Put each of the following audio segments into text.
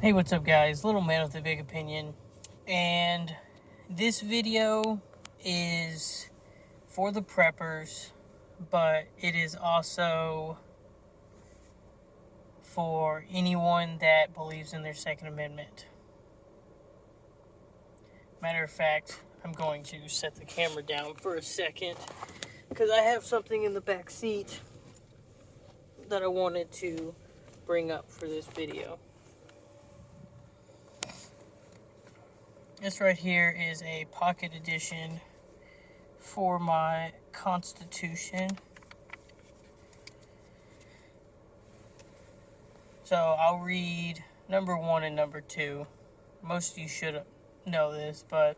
Hey, what's up, guys? Little man with a big opinion. And this video is for the preppers, but it is also for anyone that believes in their Second Amendment. Matter of fact, I'm going to set the camera down for a second because I have something in the back seat that I wanted to bring up for this video. This right here is a pocket edition for my Constitution. So I'll read number 1 and number 2. Most of you should know this, but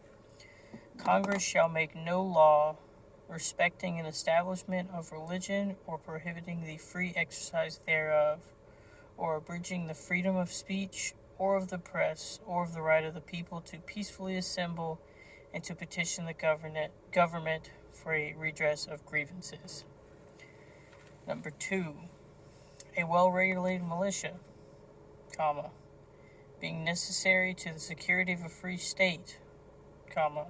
Congress shall make no law respecting an establishment of religion or prohibiting the free exercise thereof, or abridging the freedom of speech or of the press or of the right of the people to peacefully assemble and to petition the government for a redress of grievances. Number 2, a well-regulated militia, comma, being necessary to the security of a free state, comma,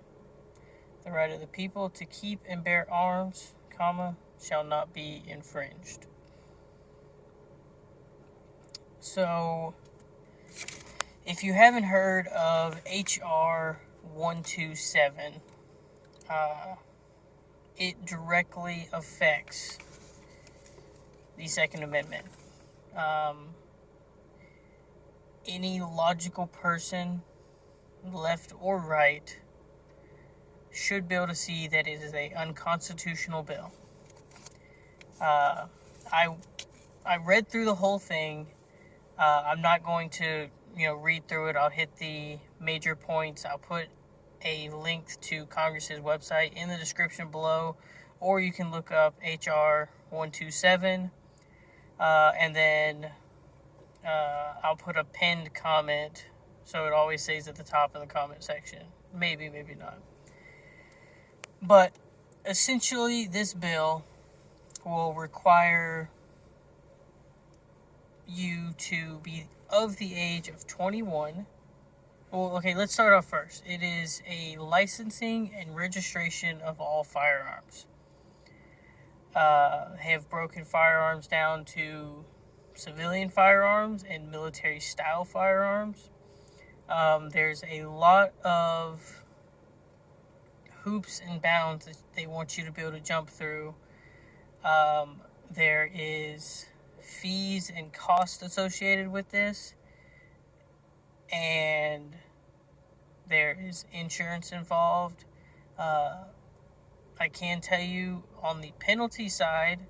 the right of the people to keep and bear arms, comma, shall not be infringed. So, if you haven't heard of H.R. 127, it directly affects the Second Amendment. Any logical person, left or right, should be able to see that it is an unconstitutional bill. I read through the whole thing. I'm not going to read through it. I'll hit the major points. I'll put a link to Congress's website in the description below, or you can look up HR 127, and then I'll put a pinned comment so it always stays at the top of the comment section. Maybe not. But essentially, this bill will require you to be of the age of 21. Well, okay, let's start off first. It is a licensing and registration of all firearms. Have broken firearms down to civilian firearms and military-style firearms. There's a lot of hoops and bounds that they want you to be able to jump through. There is fees and costs associated with this, and there is insurance involved. I can tell you on the penalty side,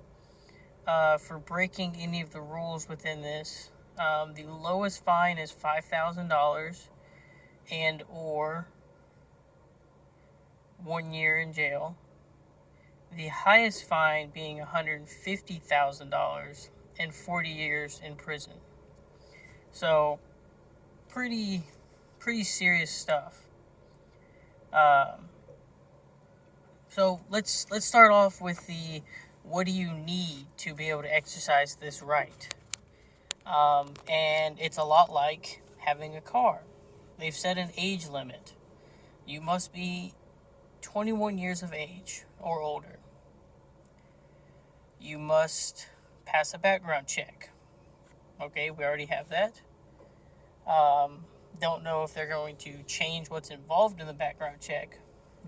for breaking any of the rules within this, the lowest fine is $5,000 and or 1 year in jail. The highest fine being $150,000 and 40 years in prison. So, pretty serious stuff. So let's start off with the what do you need to be able to exercise this right? And it's a lot like having a car. They've set an age limit. You must be 21 years of age or older. You must pass a background check. Okay, we already have that. Don't know if they're going to change what's involved in the background check.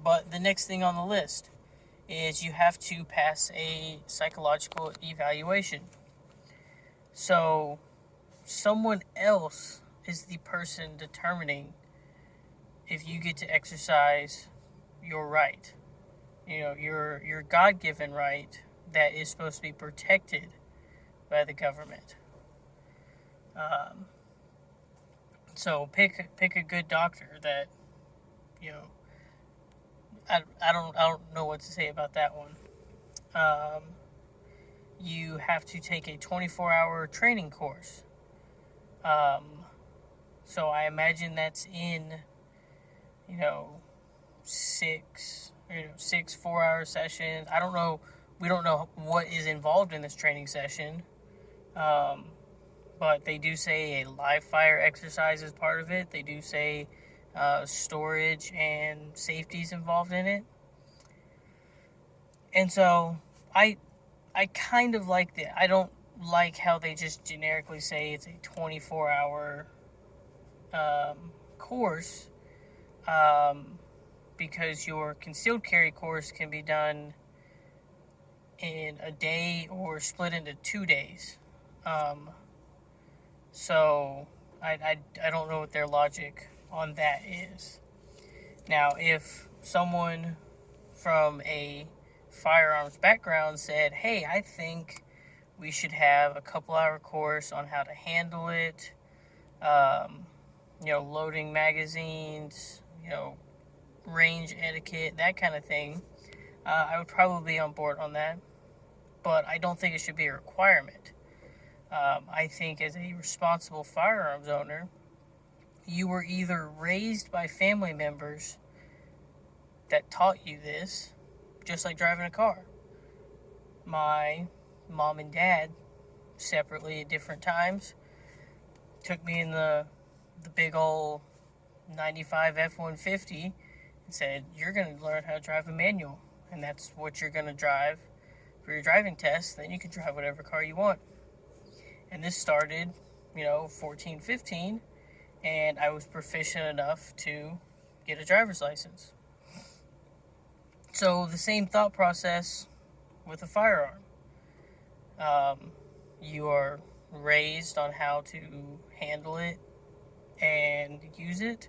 But the next thing on the list is you have to pass a psychological evaluation. So someone else is the person determining if you get to exercise your right. Your God-given right that is supposed to be protected by the government. So pick a good doctor that, I don't know what to say about that one. You have to take a 24-hour training course. So I imagine that's in, 6 4-hour sessions. I don't know. We don't know what is involved in this training session. but they do say a live fire exercise is part of it. They do say storage and safety is involved in it. And so I kind of like that. I don't like how they just generically say it's a 24-hour course, because your concealed carry course can be done in a day or split into 2 days. So I don't know what their logic on that is. Now, if someone from a firearms background said, hey, I think we should have a couple-hour course on how to handle it, loading magazines, range etiquette, that kind of thing, I would probably be on board on that. But I don't think it should be a requirement. I think as a responsible firearms owner, you were either raised by family members that taught you this, just like driving a car. My mom and dad, separately at different times, took me in the big old 95 F-150 and said, you're going to learn how to drive a manual, and that's what you're going to drive for your driving test. Then you can drive whatever car you want. And this started, 14, 15, and I was proficient enough to get a driver's license. So the same thought process with a firearm. You are raised on how to handle it and use it.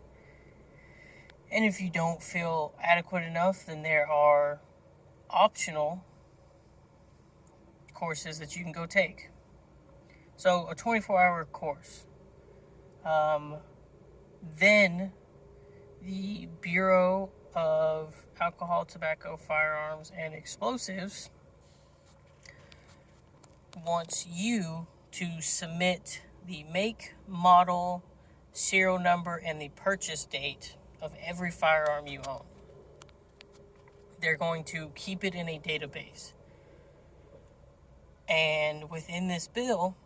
And if you don't feel adequate enough, then there are optional courses that you can go take. So a 24-hour course. Then the Bureau of Alcohol, Tobacco, Firearms, and Explosives wants you to submit the make, model, serial number, and the purchase date of every firearm you own. They're going to keep it in a database. And within this bill,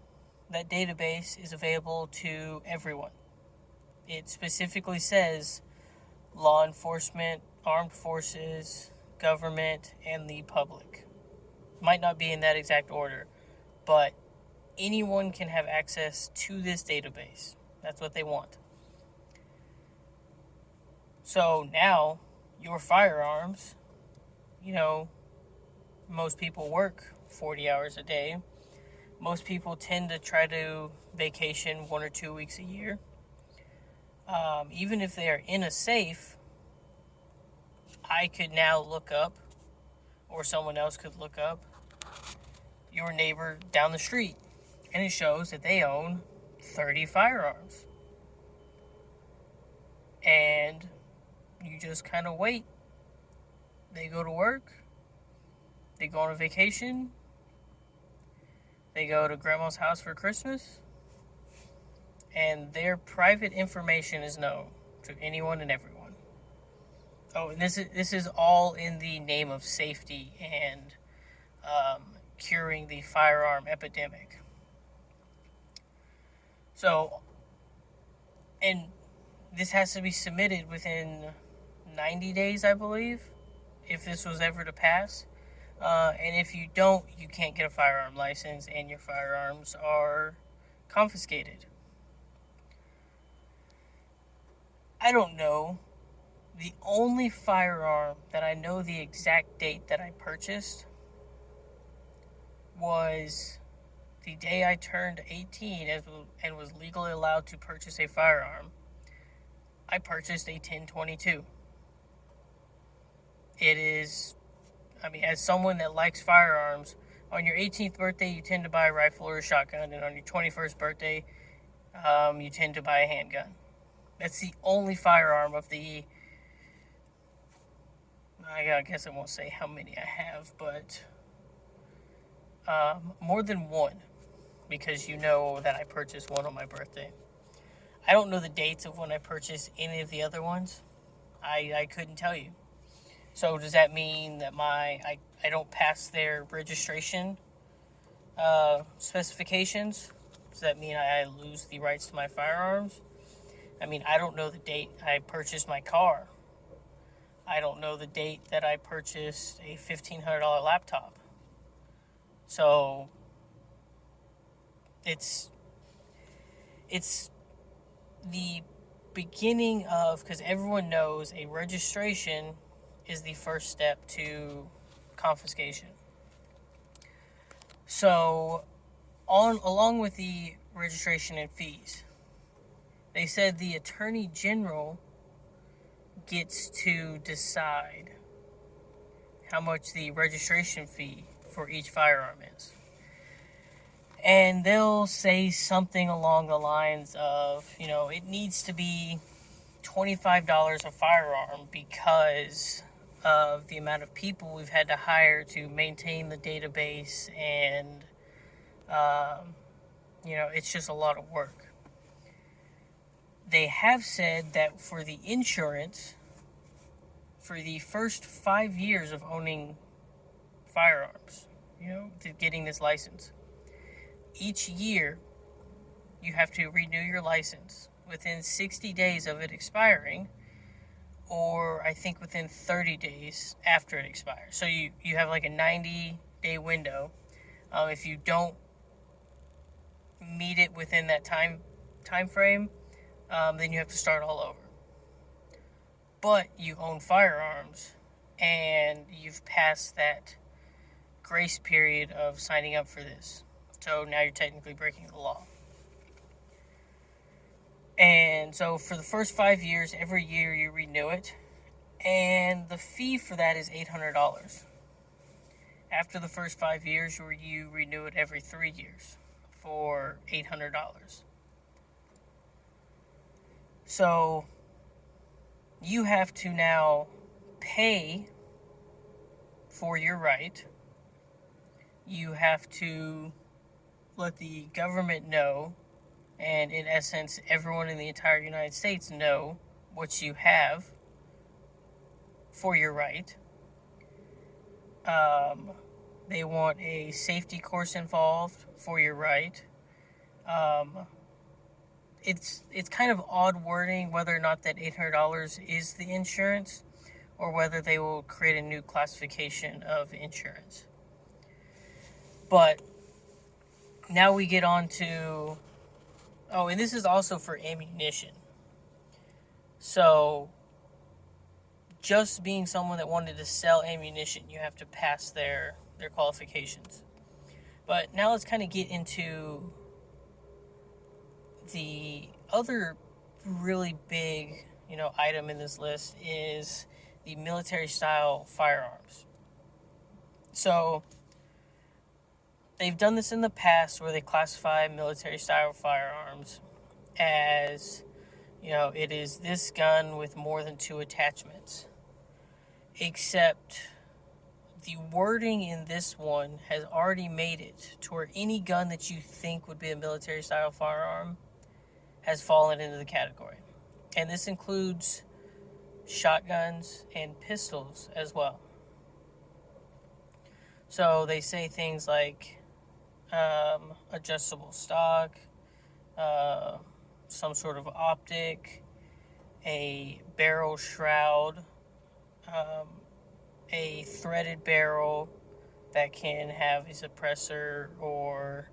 that database is available to everyone. It specifically says law enforcement, armed forces, government, and the public. Might not be in that exact order, but anyone can have access to this database. That's what they want. So now, your firearms, most people work 40 hours a day. Most people tend to try to vacation 1 or 2 weeks a year. Even if they are in a safe, I could now look up, or someone else could look up, your neighbor down the street, and it shows that they own 30 firearms. And you just kind of wait. They go to work, they go on a vacation, they go to grandma's house for Christmas, and their private information is known to anyone and everyone. Oh, and this is all in the name of safety and curing the firearm epidemic. So, and this has to be submitted within 90 days, I believe, if this was ever to pass. And if you don't, you can't get a firearm license, and your firearms are confiscated. I don't know. The only firearm that I know the exact date that I purchased was the day I turned 18 and was legally allowed to purchase a firearm. I purchased a 10/22. It is, as someone that likes firearms, on your 18th birthday, you tend to buy a rifle or a shotgun, and on your 21st birthday, you tend to buy a handgun. That's the only firearm of the, I guess I won't say how many I have, but more than one, because that I purchased one on my birthday. I don't know the dates of when I purchased any of the other ones. I couldn't tell you. So does that mean that I don't pass their registration specifications? Does that mean I lose the rights to my firearms? I mean, I don't know the date I purchased my car. I don't know the date that I purchased a $1,500 laptop. So it's the beginning of, because everyone knows a registration is the first step to confiscation. So along with the registration and fees, they said the Attorney General gets to decide how much the registration fee for each firearm is. And they'll say something along the lines of, it needs to be $25 a firearm because of the amount of people we've had to hire to maintain the database, and it's just a lot of work. They have said that for the insurance, for the first 5 years of owning firearms, to getting this license, each year you have to renew your license within 60 days of it expiring, or I think within 30 days after it expires. So you have like a 90-day window. If you don't meet it within that time frame, then you have to start all over. But you own firearms, and you've passed that grace period of signing up for this. So now you're technically breaking the law. And so for the first 5 years, every year you renew it. And the fee for that is $800. After the first 5 years, you renew it every 3 years for $800. So you have to now pay for your right. You have to let the government know, and in essence, everyone in the entire United States know what you have for your right. They want a safety course involved for your right. It's kind of odd wording whether or not that $800 is the insurance, or whether they will create a new classification of insurance. But now we get on to, and this is also for ammunition. So just being someone that wanted to sell ammunition, you have to pass their qualifications. But now let's kind of get into the other really big, item in this list is the military style firearms. So they've done this in the past where they classify military style firearms as, it is this gun with more than 2 attachments. Except the wording in this one has already made it to where any gun that you think would be a military style firearm has fallen into the category. And this includes shotguns and pistols as well. So they say things like adjustable stock, some sort of optic, a barrel shroud, a threaded barrel that can have a suppressor or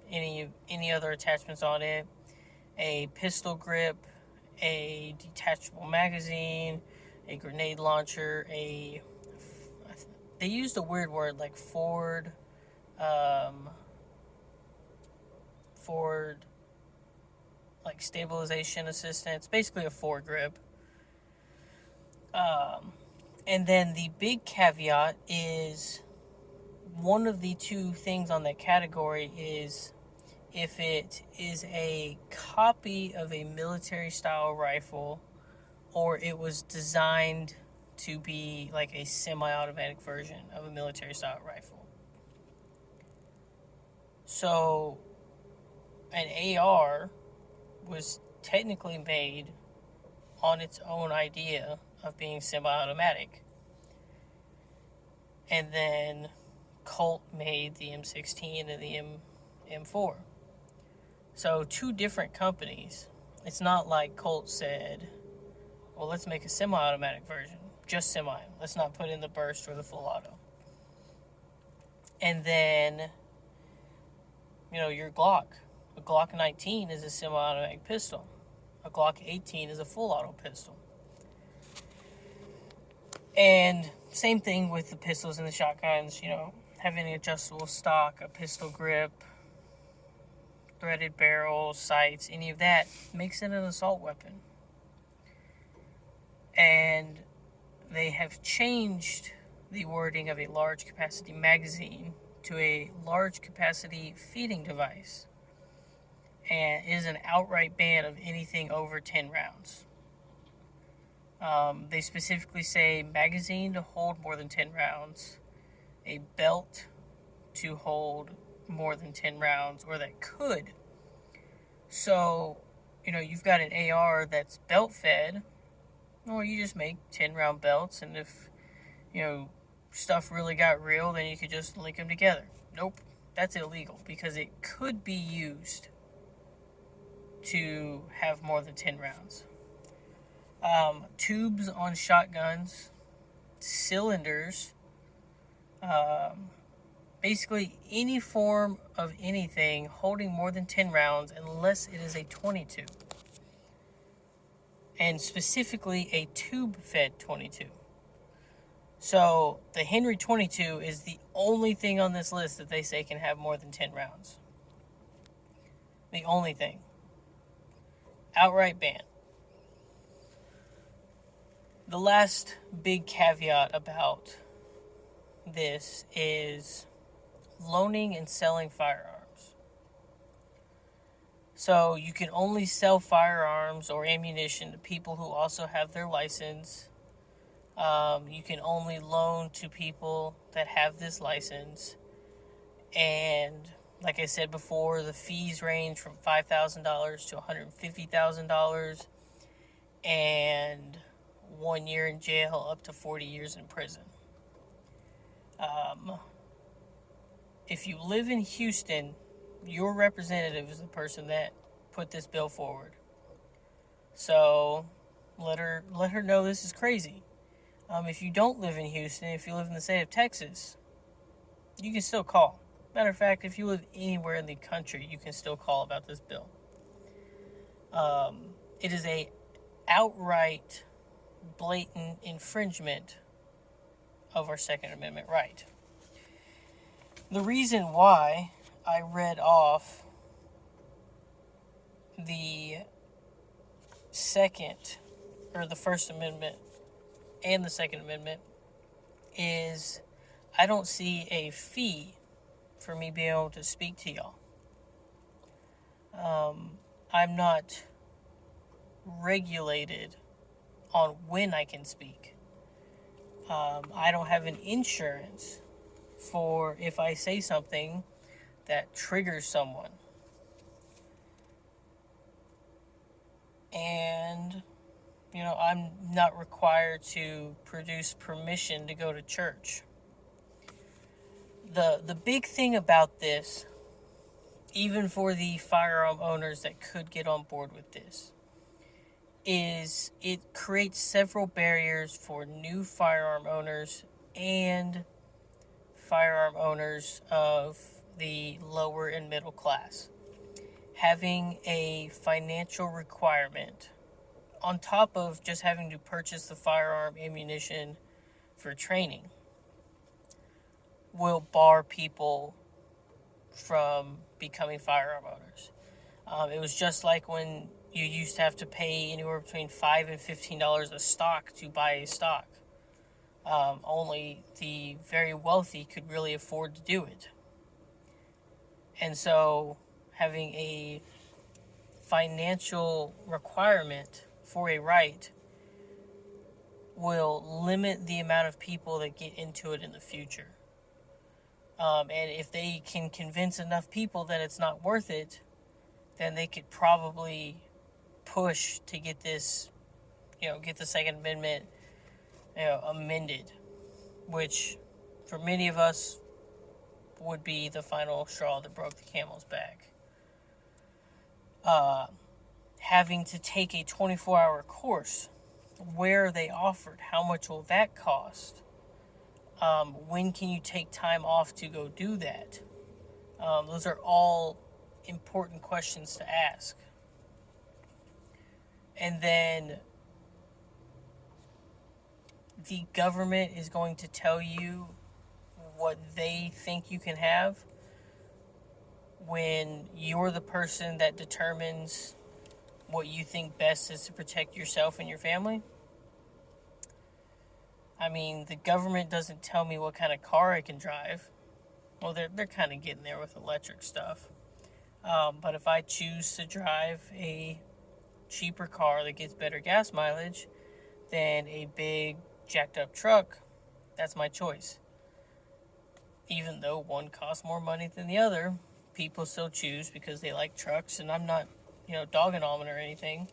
any other attachments on it, a pistol grip, a detachable magazine, a grenade launcher, they used a weird word like Ford like stabilization assistance, basically a foregrip. And then the big caveat is one of the 2 things on that category is if it is a copy of a military style rifle, or it was designed to be like a semi-automatic version of a military style rifle. So an AR was technically made on its own idea of being semi-automatic. And then Colt made the M16 and the M4. So 2 different companies. It's not like Colt said, well, let's make a semi-automatic version. Just semi. Let's not put in the burst or the full auto. And then, your Glock. A Glock 19 is a semi-automatic pistol. A Glock 18 is a full auto pistol. And same thing with the pistols and the shotguns, having an adjustable stock, a pistol grip, threaded barrel, sights, any of that makes it an assault weapon. And they have changed the wording of a large capacity magazine to a large capacity feeding device. And it is an outright ban of anything over 10 rounds. They specifically say magazine to hold more than 10 rounds, a belt to hold more than 10 rounds, or that could. So, you've got an AR that's belt fed, or you just make 10 round belts, and if, stuff really got real, then you could just link them together. Nope, that's illegal because it could be used to have more than 10 rounds. Tubes on shotguns, cylinders, basically any form of anything holding more than 10 rounds unless it is a 22. And specifically a tube-fed 22. So the Henry 22 is the only thing on this list that they say can have more than 10 rounds. The only thing. Outright ban. The last big caveat about this is loaning and selling firearms. So you can only sell firearms or ammunition to people who also have their license. You can only loan to people that have this license. And like I said before, the fees range from $5,000 to $150,000 and 1 year in jail up to 40 years in prison. If you live in Houston, your representative is the person that put this bill forward. So let her know this is crazy. If you don't live in Houston, if you live in the state of Texas, you can still call. Matter of fact, if you live anywhere in the country, you can still call about this bill. It is a outright, blatant infringement of our Second Amendment right. The reason why I read off the First Amendment and the Second Amendment is I don't see a fee for me being able to speak to y'all. I'm not regulated on when I can speak. I don't have an insurance for if I say something that triggers someone. And, I'm not required to produce permission to go to church. The big thing about this, even for the firearm owners that could get on board with this, is it creates several barriers for new firearm owners and firearm owners of the lower and middle class. Having a financial requirement on top of just having to purchase the firearm ammunition for training will bar people from becoming firearm owners. It was just like when you used to have to pay anywhere between $5 and $15 a stock to buy a stock. Only the very wealthy could really afford to do it. And so having a financial requirement for a right will limit the amount of people that get into it in the future. And if they can convince enough people that it's not worth it, then they could probably push to get this, get the Second Amendment, amended, which for many of us would be the final straw that broke the camel's back. Having to take a 24-hour course. Where are they offered? How much will that cost? When can you take time off to go do that? Those are all important questions to ask. And then the government is going to tell you what they think you can have when you're the person that determines what you think best is to protect yourself and your family. I mean, the government doesn't tell me what kind of car I can drive. Well, they're kind of getting there with electric stuff. But if I choose to drive a cheaper car that gets better gas mileage than a big jacked up truck, that's my choice. Even though one costs more money than the other, people still choose because they like trucks, and I'm not, dogging on it or anything.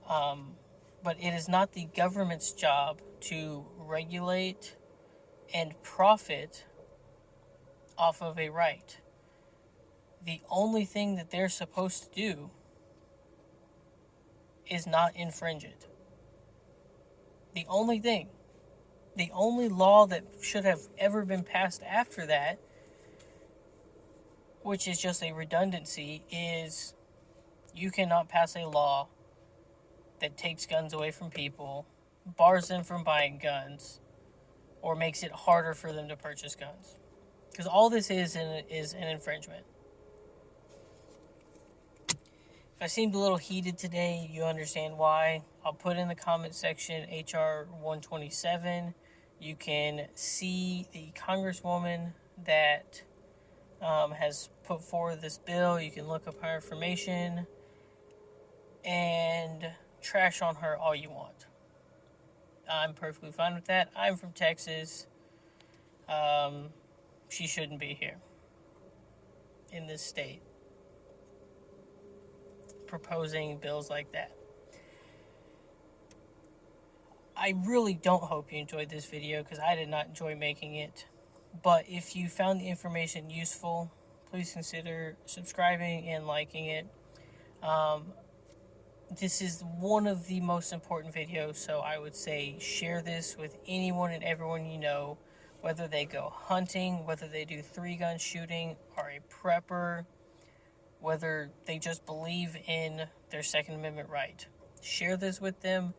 But it is not the government's job to regulate and profit off of a right. The only thing that they're supposed to do is not infringe it. The only thing. The only law that should have ever been passed after that, which is just a redundancy, is you cannot pass a law that takes guns away from people, bars them from buying guns, or makes it harder for them to purchase guns. Because all this is an infringement. If I seemed a little heated today, you understand why. I'll put in the comment section HR 127. You can see the congresswoman that has put forward this bill. You can look up her information and trash on her all you want. I'm perfectly fine with that. I'm from Texas. She shouldn't be here in this state proposing bills like that. I really don't hope you enjoyed this video because I did not enjoy making it. But if you found the information useful, please consider subscribing and liking it. This is one of the most important videos, so I would say share this with anyone and everyone you know, whether they go hunting, whether they do 3-gun shooting, are a prepper, whether they just believe in their Second Amendment right. Share this with them.